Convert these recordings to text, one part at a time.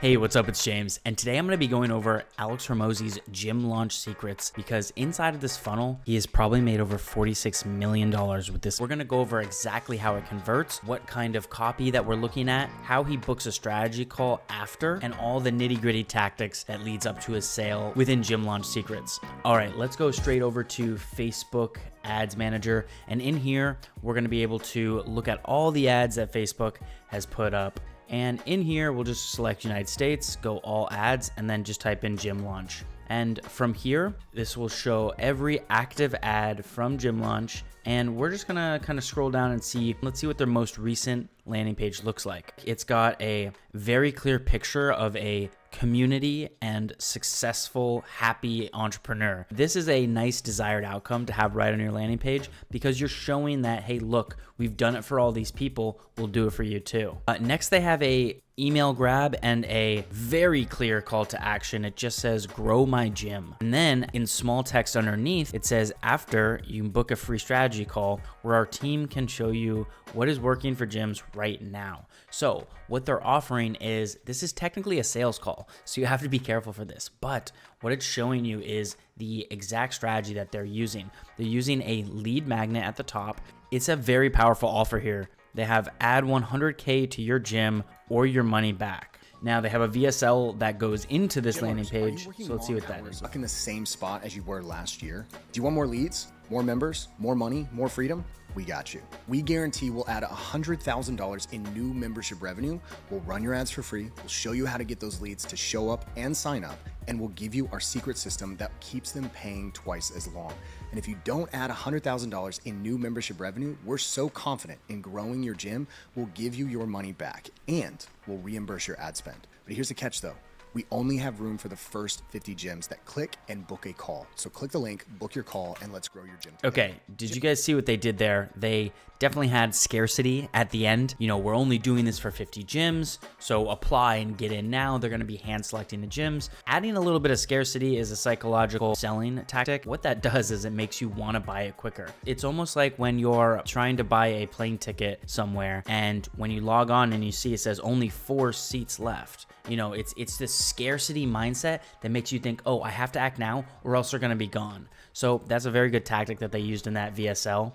Hey, what's up? It's James, and today I'm going to be going over Alex Hormozi's gym launch secrets because inside of this funnel, he has probably made over $46 million with this. We're going to go over exactly how it converts, what kind of copy that we're looking at, how he books a strategy call after, and all the nitty-gritty tactics that leads up to his sale within gym launch secrets. All right, let's go straight over to Facebook Ads Manager, and in here, we're going to be able to look at all the ads that Facebook has put up. And in here, we'll just select United States, go all ads, and then just type in gym launch. And from here, this will show every active ad from gym launch. And we're just gonna kind of scroll down and see, let's see what their most recent landing page looks like. It's got a very clear picture of a community and successful, happy entrepreneur. This is a nice desired outcome to have right on your landing page because you're showing that, hey, look, we've done it for all these people, we'll do it for you too. Next, they have a email grab and a very clear call to action. It just says grow my gym. And then in small text underneath, it says after you can book a free strategy call where our team can show you what is working for gyms right now. So what they're offering is, this is technically a sales call, so you have to be careful for this. But what it's showing you is the exact strategy that they're using. They're using a lead magnet at the top. It's a very powerful offer here. They have add 100K to your gym or your money back. Now they have a VSL that goes into this landing page. So let's see what that is. Stuck in the same spot as you were last year. Do you want more leads, more members, more money, more freedom? We got you. We guarantee we'll add $100,000 in new membership revenue. We'll run your ads for free. We'll show you how to get those leads to show up and sign up. And we'll give you our secret system that keeps them paying twice as long. And if you don't add $100,000 in new membership revenue, we're so confident in growing your gym, we'll give you your money back and we'll reimburse your ad spend. But here's the catch though. We only have room for the first 50 gyms that click and book a call. So click the link, book your call, and let's grow your gym together. Okay, did you guys see what they did there? They definitely had scarcity at the end. You know, we're only doing this for 50 gyms, so apply and get in now. They're gonna be hand selecting the gyms. Adding a little bit of scarcity is a psychological selling tactic. What that does is it makes you wanna buy it quicker. It's almost like when you're trying to buy a plane ticket somewhere, and when you log on and you see it says only 4 seats left. You know, it's this scarcity mindset that makes you think, oh, I have to act now or else they're gonna be gone. So that's a very good tactic that they used in that VSL.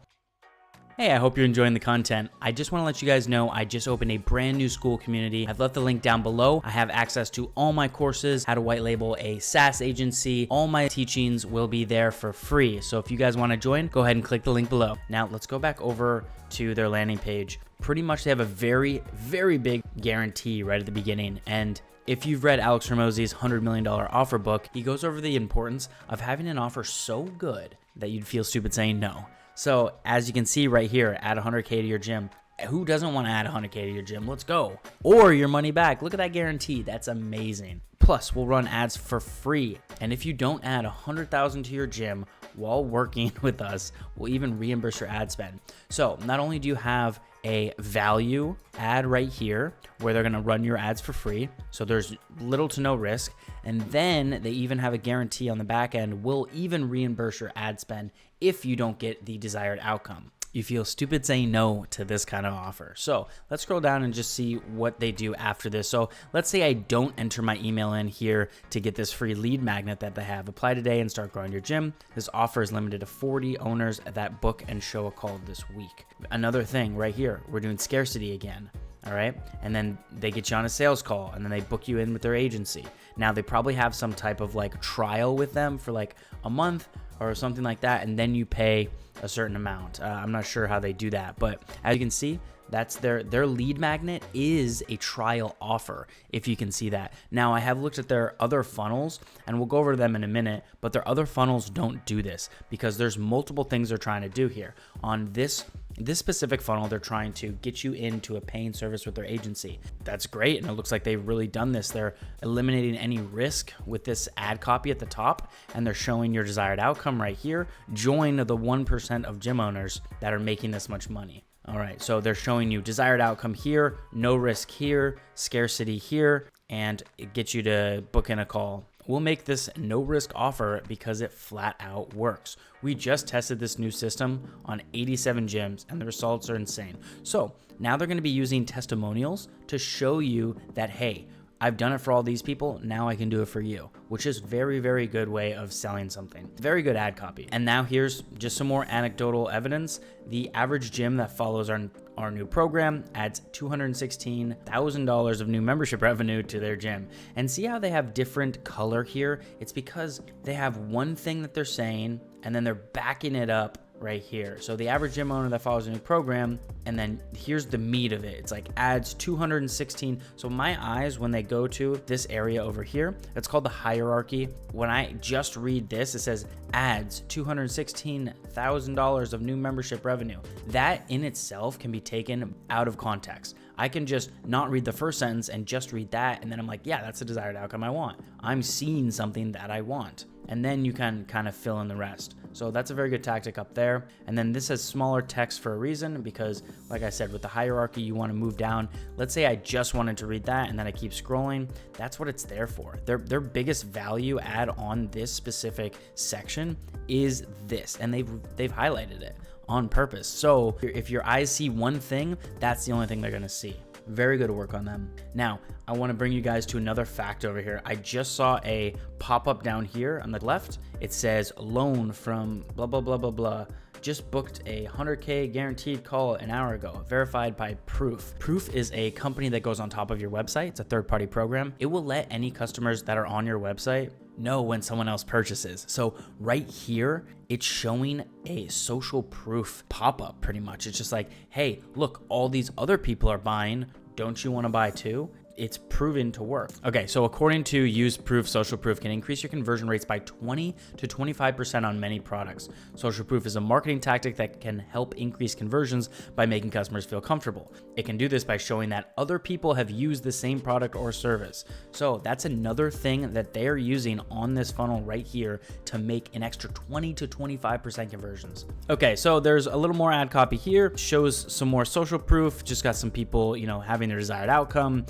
Hey, I hope you're enjoying the content. I just want to let you guys know I just opened a brand new school community. I've left the link down below. I have access to all my courses, how to white label a SaaS agency. All my teachings will be there for free. So if you guys want to join, go ahead and click the link below. Now let's go back over to their landing page. Pretty much they have a very, very big guarantee right at the beginning. And if you've read Alex Hormozi's $100 million offer book, he goes over the importance of having an offer so good that you'd feel stupid saying no. So as you can see right here, add 100K to your gym. Who doesn't want to add 100K to your gym? Let's go. Or your money back. Look at that guarantee. That's amazing. Plus, we'll run ads for free. And if you don't add 100,000 to your gym while working with us, we'll even reimburse your ad spend. So not only do you have a value ad right here where they're going to run your ads for free, so there's little to no risk, and then they even have a guarantee on the back end, will even reimburse your ad spend if you don't get the desired outcome. You feel stupid saying no to this kind of offer. So let's scroll down and just see what they do after this. So let's say I don't enter my email in here to get this free lead magnet that they have. Apply today and start growing your gym. This offer is limited to 40 owners that book and show a call this week. Another thing right here, we're doing scarcity again. All right. And then they get you on a sales call and then they book you in with their agency. Now they probably have some type of like trial with them for like a month or something like that. And then you pay a certain amount. I'm not sure how they do that, but as you can see, that's their lead magnet is a trial offer, if you can see that. Now, I have looked at their other funnels, and we'll go over them in a minute, but their other funnels don't do this because there's multiple things they're trying to do here. On this specific funnel, they're trying to get you into a paying service with their agency. That's great, and it looks like they've really done this. They're eliminating any risk with this ad copy at the top, and they're showing your desired outcome right here. Join the 1% of gym owners that are making this much money. All right, so they're showing you desired outcome here, no risk here, scarcity here, and it gets you to book in a call. We'll make this no risk offer because it flat out works. We just tested this new system on 87 gyms and the results are insane. So now they're going to be using testimonials to show you that, hey, I've done it for all these people, now I can do it for you, which is very, very good way of selling something. Very good ad copy. And now here's just some more anecdotal evidence. The average gym that follows our new program adds $216,000 of new membership revenue to their gym. And see how they have different color here? It's because they have one thing that they're saying, and then they're backing it up right here. So the average gym owner that follows a new program, and then here's the meat of it. It's like adds 216. So my eyes, when they go to this area over here, it's called the hierarchy. When I just read this, it says adds $216,000 of new membership revenue. That in itself can be taken out of context. I can just not read the first sentence and just read that, and then I'm like, yeah, that's the desired outcome I want. I'm seeing something that I want. And then you can kind of fill in the rest. So that's a very good tactic up there. And then this has smaller text for a reason, because like I said, with the hierarchy, you want to move down. Let's say I just wanted to read that and then I keep scrolling. That's what it's there for. Their biggest value add on this specific section is this, and they've highlighted it on purpose. So if your eyes see one thing, that's the only thing they're going to see. Very good work on them. Now, I want to bring you guys to another fact over here. I just saw a pop-up down here on the left. It says loan from blah, blah, blah, blah, blah. Just booked a 100K guaranteed call an hour ago, verified by Proof. Proof is a company that goes on top of your website. It's a third-party program. It will let any customers that are on your website know when someone else purchases. So right here, it's showing a social proof pop-up pretty much. It's just like, hey, look, all these other people are buying. Don't you want to buy too? It's proven to work. Okay, so according to Use Proof, Social Proof can increase your conversion rates by 20 to 25% on many products. Social Proof is a marketing tactic that can help increase conversions by making customers feel comfortable. It can do this by showing that other people have used the same product or service. So that's another thing that they're using on this funnel right here to make an extra 20 to 25% conversions. Okay, so there's a little more ad copy here. Shows some more social proof. Just got some people, having their desired outcome,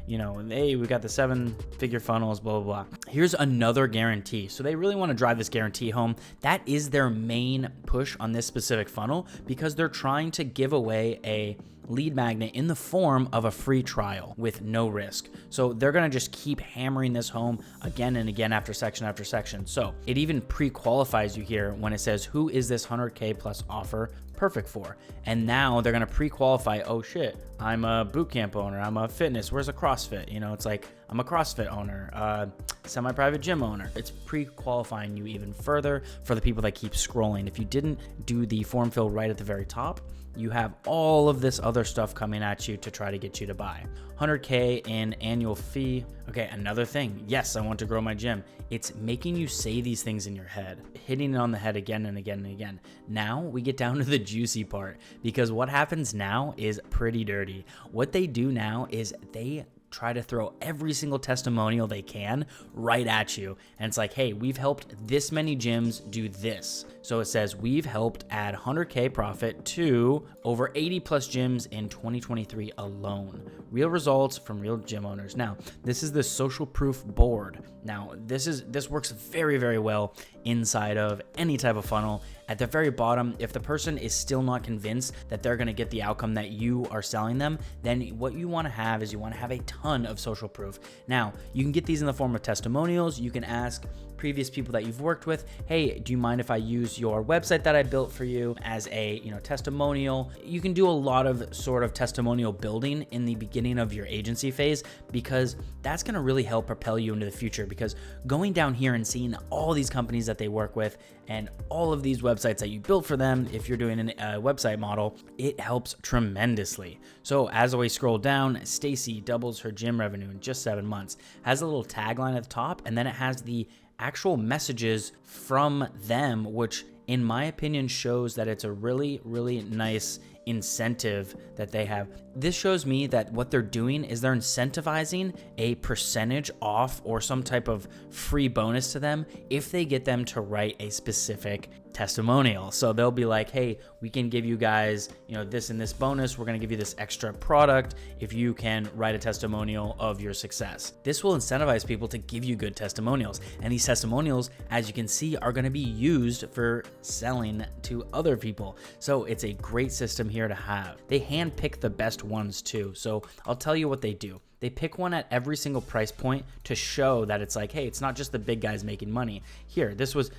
hey, we got the 7-figure funnels, blah, blah, blah. Here's another guarantee. So they really want to drive this guarantee home. That is their main push on this specific funnel, because they're trying to give away a lead magnet in the form of a free trial with no risk. So they're going to just keep hammering this home again and again after section after section. So it even pre-qualifies you here when it says, who is this 100K plus offer perfect for? And now they're going to pre-qualify, oh shit, I'm a bootcamp owner, I'm a fitness, where's a CrossFit? It's like, I'm a CrossFit owner, semi-private gym owner. It's pre-qualifying you even further for the people that keep scrolling. If you didn't do the form fill right at the very top, you have all of this other stuff coming at you to try to get you to buy. 100K in annual fee. Okay, another thing. Yes, I want to grow my gym. It's making you say these things in your head, hitting it on the head again and again and again. Now we get down to the juicy part, because what happens now is pretty dirty. What they do now is they try to throw every single testimonial they can right at you. And it's like, hey, we've helped this many gyms do this. So it says we've helped add 100K profit to over 80 plus gyms in 2023 alone. Real results from real gym owners. Now, this is the social proof board. Now, this works very, very well inside of any type of funnel. At the very bottom, if the person is still not convinced that they're going to get the outcome that you are selling them, then what you want to have is you want to have a ton of social proof. Now, you can get these in the form of testimonials. You can ask previous people that you've worked with, hey, do you mind if I use your website that I built for you as a testimonial? You can do a lot of sort of testimonial building in the beginning of your agency phase, because that's going to really help propel you into the future. Because going down here and seeing all these companies that they work with and all of these websites that you built for them, if you're doing a website model, it helps tremendously. So as we scroll down, Stacy doubles her gym revenue in just 7 months. Has a little tagline at the top, and then it has the actual messages from them, which in my opinion shows that it's a really, really nice incentive that they have. This shows me that what they're doing is they're incentivizing a percentage off or some type of free bonus to them if they get them to write a specific testimonial. So they'll be like, hey, we can give you guys, this and this bonus. We're going to give you this extra product if you can write a testimonial of your success. This will incentivize people to give you good testimonials. And these testimonials, as you can see, are going to be used for selling to other people. So it's a great system here to have. They handpick the best ones too. So I'll tell you what they do. They pick one at every single price point to show that it's like, hey, it's not just the big guys making money. Here,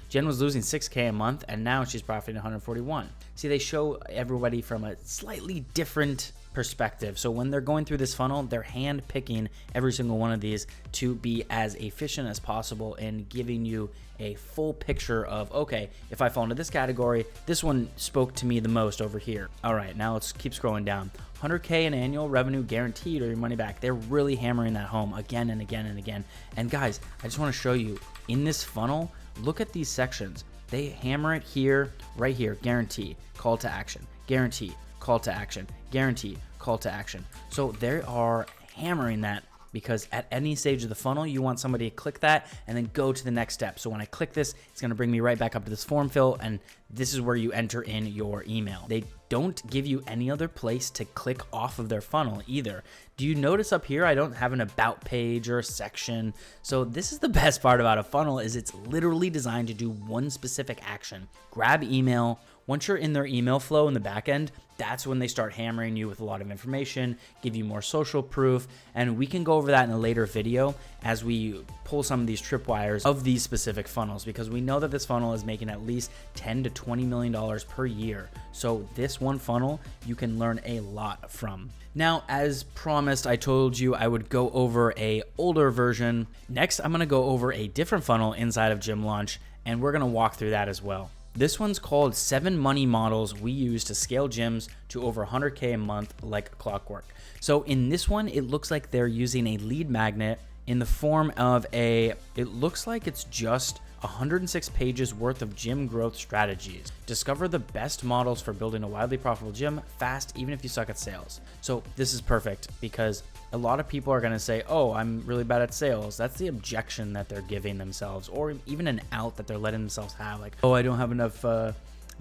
Jen was losing 6K a month, and now she's profiting 141. See, they show everybody from a slightly different perspective. So when they're going through this funnel, they're hand picking every single one of these to be as efficient as possible and giving you a full picture of, okay, if I fall into this category, this one spoke to me the most over here. All right, now let's keep scrolling down. 100K in annual revenue guaranteed or your money back. They're really hammering that home again and again and again. And guys, I just want to show you in this funnel, look at these sections. They hammer it here, right here, guarantee, call to action, guarantee, call to action, guarantee, call to action. So they are hammering that because at any stage of the funnel, you want somebody to click that and then go to the next step. So when I click this, it's going to bring me right back up to this form fill, and this is where you enter in your email. They don't give you any other place to click off of their funnel either. Do you notice up here, I don't have an about page or a section. So this is the best part about a funnel is it's literally designed to do one specific action. Grab email. Once you're in their email flow in the back end, that's when they start hammering you with a lot of information, give you more social proof, and we can go over that in a later video as we pull some of these tripwires of these specific funnels, because we know that this funnel is making at least $10 to $20 million per year. So this one funnel, you can learn a lot from. Now, as promised, I told you I would go over a older version. Next, I'm gonna go over a different funnel inside of gymlaunch, and we're gonna walk through that as well. This one's called 7 money models we use to scale gyms to over 100K a month like clockwork. So in this one, it looks like they're using a lead magnet in the form of it looks like it's just 106 pages worth of gym growth strategies. Discover the best models for building a wildly profitable gym fast, even if you suck at sales. So this is perfect because a lot of people are going to say, oh, I'm really bad at sales. That's the objection that they're giving themselves, or even an out that they're letting themselves have, like, oh, I don't have enough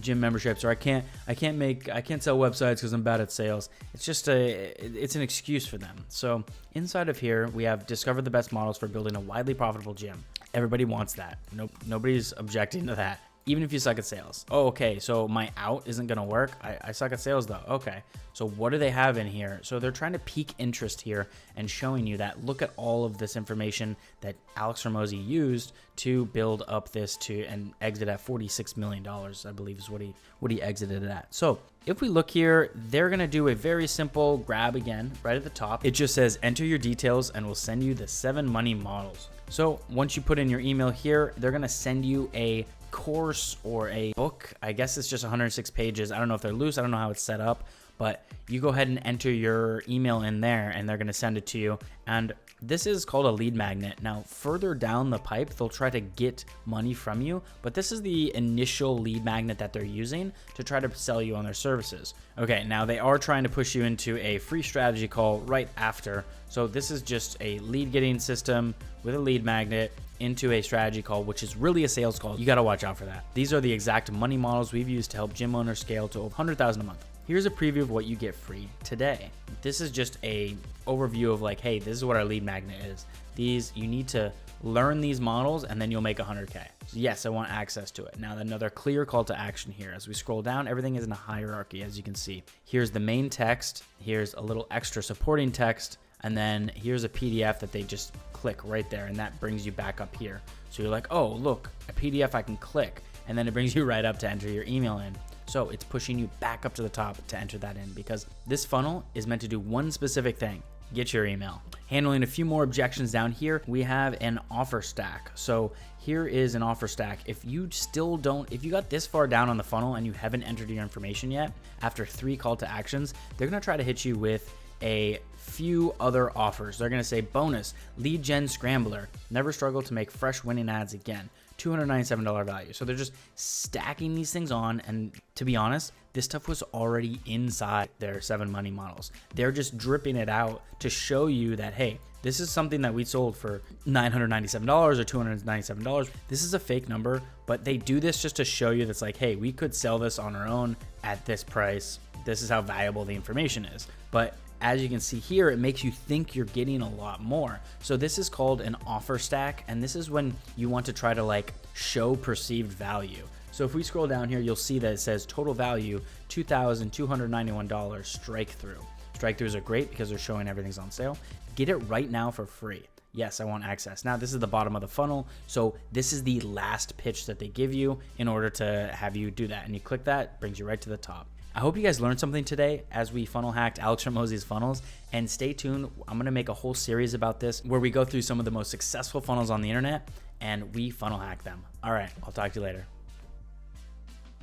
gym memberships, or I can't sell websites because I'm bad at sales. It's just it's an excuse for them. So inside of here, we have discover the best models for building a widely profitable gym. Everybody wants that. Nobody's objecting to that. Even if you suck at sales. Oh, okay, so my out isn't gonna work. I suck at sales though. Okay, so what do they have in here? So they're trying to pique interest here and showing you that look at all of this information that Alex Hormozi used to build up this and exit at $46 million, I believe is what he exited it at. So if we look here, they're gonna do a very simple grab again, right at the top. It just says enter your details and we'll send you the 7 money models. So once you put in your email here, they're gonna send you a course or a book. I guess it's just 106 pages. I don't know if they're loose. I don't know how it's set up, but you go ahead and enter your email in there and they're going to send it to you. And this is called a lead magnet. Now, further down the pipe, they'll try to get money from you, but this is the initial lead magnet that they're using to try to sell you on their services. Okay, now they are trying to push you into a free strategy call right after. So this is just a lead getting system with a lead magnet into a strategy call, which is really a sales call. You got to watch out for that. These are the exact money models we've used to help gym owners scale to over 100,000 a month. Here's a preview of what you get free today. This is just a overview of like, hey, this is what our lead magnet is. You need to learn these models and then you'll make 100K. So yes, I want access to it. Now, another clear call to action here. As we scroll down, everything is in a hierarchy, as you can see. Here's the main text. Here's a little extra supporting text. And then here's a PDF that they just click right there, and that brings you back up here. So you're like, oh, look, a PDF I can click, and then it brings you right up to enter your email in. So it's pushing you back up to the top to enter that in, because this funnel is meant to do one specific thing: get your email. Handling a few more objections down here, we have an offer stack. So here is an offer stack. If you got this far down on the funnel and you haven't entered your information yet, after 3 call to actions, they're gonna try to hit you with a few other offers. They're going to say bonus, lead gen scrambler, never struggle to make fresh winning ads again, $297 value. So they're just stacking these things on. And to be honest, this stuff was already inside their 7 money models. They're just dripping it out to show you that, hey, this is something that we sold for $997 or $297. This is a fake number, but they do this just to show you that's like, hey, we could sell this on our own at this price. This is how valuable the information is. But as you can see here, it makes you think you're getting a lot more. So this is called an offer stack, and this is when you want to try to like show perceived value. So if we scroll down here, you'll see that it says total value $2,291 strike through. Strike throughs are great because they're showing everything's on sale. Get it right now for free. Yes, I want access. Now, this is the bottom of the funnel. So this is the last pitch that they give you in order to have you do that. And you click that, brings you right to the top. I hope you guys learned something today as we funnel hacked Alex Hormozi's funnels. And stay tuned. I'm going to make a whole series about this where we go through some of the most successful funnels on the internet and we funnel hack them. All right, I'll talk to you later.